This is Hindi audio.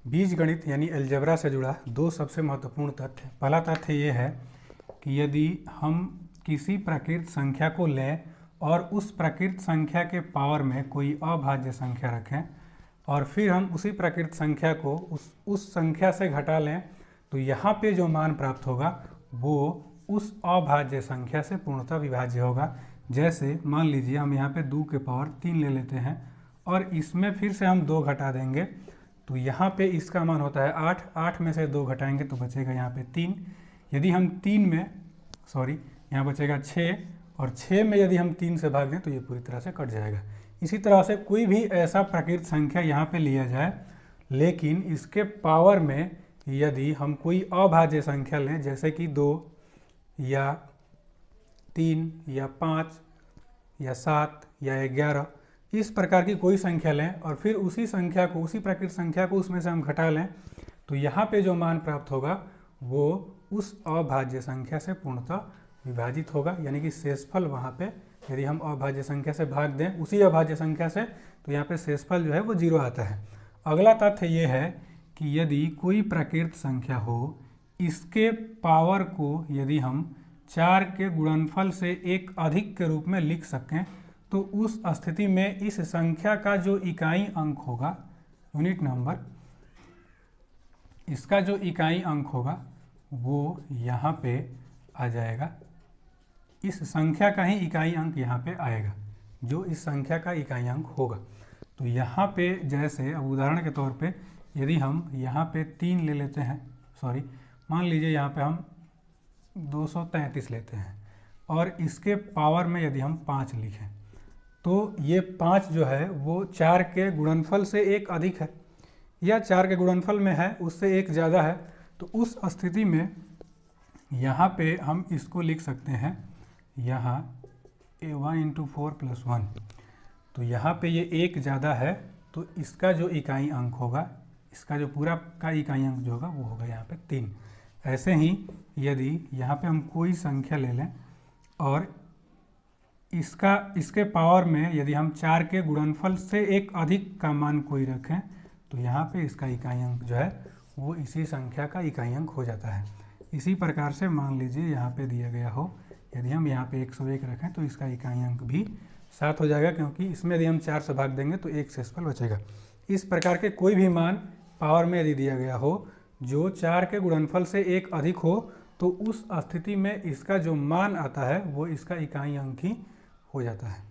बीजगणित यानी अलजेब्रा से जुड़ा दो सबसे महत्वपूर्ण तथ्य। पहला तथ्य ये है कि यदि हम किसी प्राकृत संख्या को लें और उस प्राकृत संख्या के पावर में कोई अभाज्य संख्या रखें और फिर हम उसी प्राकृत संख्या को उस संख्या से घटा लें तो यहाँ पे जो मान प्राप्त होगा वो उस अभाज्य संख्या से पूर्णतः विभाज्य होगा। जैसे मान लीजिए हम यहाँ पे 2 के पावर 3 ले लेते हैं और इसमें फिर से हम 2 घटा देंगे तो यहाँ पे इसका मान होता है 8। 8 में से 2 घटाएंगे तो बचेगा यहाँ पे 3। यदि हम 3 में यहाँ बचेगा 6 और 6 में यदि हम 3 से भाग दें तो ये पूरी तरह से कट जाएगा। इसी तरह से कोई भी ऐसा प्राकृत संख्या यहाँ पे लिया जाए लेकिन इसके पावर में यदि हम कोई अभाज्य संख्या लें जैसे कि 2 या 3 या 5 या 7 या 11 इस प्रकार की कोई संख्या लें और फिर उसी संख्या को उसी प्राकृत संख्या को उसमें से हम घटा लें तो यहाँ पे जो मान प्राप्त होगा वो उस अभाज्य संख्या से पूर्णतः विभाजित होगा। यानी कि शेषफल वहाँ पे यदि हम अभाज्य संख्या से भाग दें उसी अभाज्य संख्या से तो यहाँ पे शेषफल जो है वो 0 आता है। अगला तथ्य ये है कि यदि कोई प्राकृत संख्या हो इसके पावर को यदि हम 4 के गुणनफल से एक अधिक के रूप में लिख सकें तो उस स्थिति में इस संख्या का जो इकाई अंक होगा यूनिट नंबर, इसका जो इकाई अंक होगा वो यहाँ पे आ जाएगा। इस संख्या का ही इकाई अंक यहाँ पे आएगा जो इस संख्या का इकाई अंक होगा। तो यहाँ पे जैसे अब उदाहरण के तौर पे यदि हम यहाँ पे 3 ले लेते हैं, मान लीजिए यहाँ पे हम 233 लेते हैं और इसके पावर में यदि हम 5 लिखें तो ये 5 जो है वो 4 के गुणनफल से एक अधिक है या 4 के गुणनफल में है उससे एक ज़्यादा है। तो उस स्थिति में यहाँ पे हम इसको लिख सकते हैं यहाँ 1 × 4 + 1। तो यहाँ पे ये एक ज़्यादा है तो इसका जो इकाई अंक होगा, इसका जो पूरा का इकाई अंक जो होगा वो होगा यहाँ पे 3। ऐसे ही यदि यहाँ पे हम कोई संख्या ले लें और इसके पावर में यदि हम 4 के गुणनफल से एक अधिक का मान कोई रखें तो यहाँ पे इसका इकाई अंक जो है वो इसी संख्या का इकाई अंक हो जाता है। इसी प्रकार से मान लीजिए यहाँ पे दिया गया हो यदि हम यहाँ पे 101 रखें तो इसका इकाई अंक भी 7 हो जाएगा क्योंकि इसमें यदि हम 4 से भाग देंगे तो एक शेषफल बचेगा। इस प्रकार के कोई भी मान पावर में यदि दिया गया हो जो 4 के गुणनफल से एक अधिक हो तो उस स्थिति में इसका जो मान आता है वो इसका इकाई अंक ही हो जाता है।